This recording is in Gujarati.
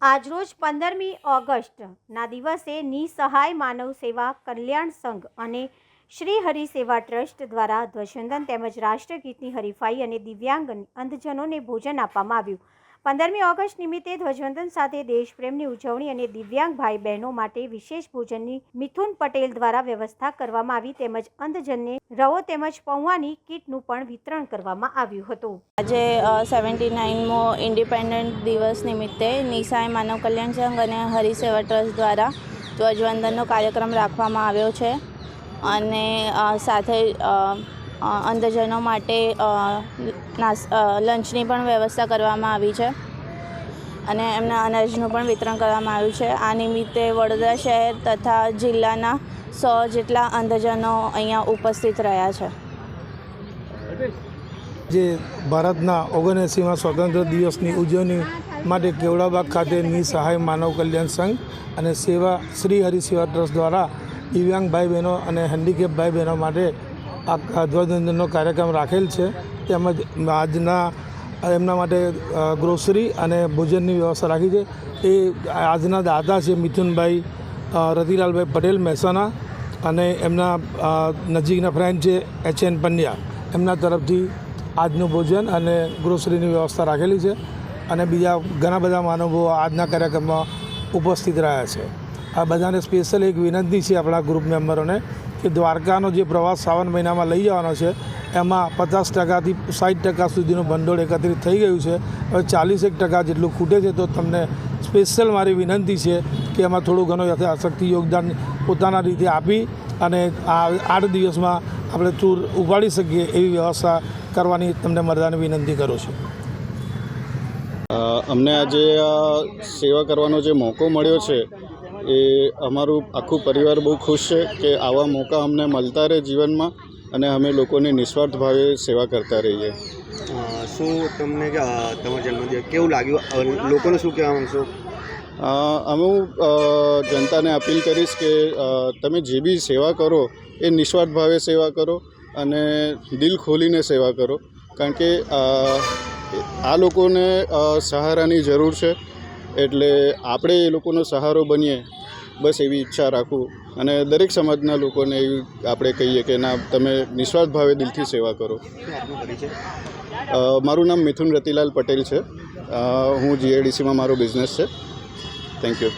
આજરોજ 15મી ઓગસ્ટના દિવસે નિસહાય માનવ સેવા કલ્યાણ સંઘ અને શ્રી હરિ સેવા ટ્રસ્ટ દ્વારા ધ્વજવંદન તેમજ રાષ્ટ્રગીતની હરીફાઈ અને દિવ્યાંગ અંધજનોને ભોજન આપવામાં આવ્યું। 15મી ઓગસ્ટ નિમિત્તે ધ્વજવંદન સાથે દેશપ્રેમની ઉજવણી અને દિવ્યાંગ ભાઈ બહેનો માટે વિશેષ ભોજનની મિથુન પટેલ દ્વારા વ્યવસ્થા કરવામાં આવી તેમજ અંધજનને રવો તેમજ પૌવાની કીટનું પણ વિતરણ કરવામાં આવ્યું હતું। આજે 79મો ઇન્ડિપેન્ડન્ટ દિવસ નિમિત્તે નિસહાય માનવ કલ્યાણ સંઘ અને હરિ સેવા ટ્રસ્ટ દ્વારા ધ્વજવંદનનો કાર્યક્રમ રાખવામાં આવ્યો છે અને સાથે અંધજનો માટે લંચની પણ વ્યવસ્થા કરવામાં આવી છે અને એમના અનાજનું પણ વિતરણ કરવામાં આવ્યું છે। આ નિમિત્તે વડોદરા શહેર તથા જિલ્લાના 100 જેટલા અંધજનો અહીંયા ઉપસ્થિત રહ્યા છે। જે ભારતના 79મા સ્વતંત્ર દિવસની ઉજવણી માટે કેવડાબાગ ખાતે નિસહાય માનવ કલ્યાણ સંઘ અને શ્રી હરિ સેવા ટ્રસ્ટ દ્વારા દિવ્યાંગ ભાઈ બહેનો અને હેન્ડીકેપ ભાઈ બહેનો માટે આ ધ્વજવંદનનો કાર્યક્રમ રાખેલ છે। તેમજ આજના એમના માટે ગ્રોસરી અને ભોજનની વ્યવસ્થા રાખી છે। એ આજના દાતા છે મિથુનભાઈ રતિલાલભાઈ પટેલ મહેસાણા અને એમના નજીકના ફ્રેન્ડ છે HN પંડ્યા, એમના તરફથી આજનું ભોજન અને ગ્રોસરીની વ્યવસ્થા રાખેલી છે અને બીજા ઘણા બધા મહાનુભાવો આજના કાર્યક્રમમાં ઉપસ્થિત રહ્યા છે। આ બધાને સ્પેશિયલ એક વિનંતી છે આપણા ગ્રુપ મેમ્બરોને કે દ્વારકાનો જે પ્રવાસ શ્રાવણ મહિનામાં લઈ જવાનો છે એમાં 50% થી 60% સુધીનું ભંડોળ એકત્રિત થઈ ગયું છે। હવે 41% જેટલું ખૂટે છે, તો તમને સ્પેશિયલ મારી વિનંતી છે કે એમાં થોડું ઘણું યથાશક્તિ યોગદાન પોતાના રીતે આપી અને આ 8 દિવસમાં આપણે ટૂર ઉપાડી શકીએ એવી વ્યવસ્થા કરવાની તમને મરદાની વિનંતી કરું છું। અમને આજે સેવા કરવાનો જે મોકો મળ્યો છે એ અમારું આખું પરિવાર બહુ ખુશ છે કે આવા મોકા અમને મળતા રહે જીવનમાં અને અમે લોકોની નિસ્વાર્થ ભાવે સેવા કરતા રહીએ। શું તમને તમારા જન્મદિવસ કેવું લાગ્યું? લોકોને શું કહેવા માંગશો? હું જનતાને અપીલ કરીશ કે તમે જે બી સેવા કરો એ નિસ્વાર્થ ભાવે સેવા કરો અને દિલ ખોલીને સેવા કરો, કારણ કે આ લોકોને સહારાની જરૂર છે, એટલે આપણે એ લોકોનો સહારો બનીએ બસ એવી ઈચ્છા રાખું અને દરેક સમાજના લોકોને એવી આપણે કહીએ કે ના, તમે નિસ્વાર્થ ભાવે દિલથી સેવા કરો। મારું નામ મિથુન રતિલાલ પટેલ છે। હું GIDCમાં મારો બિઝનેસ છે। Thank you.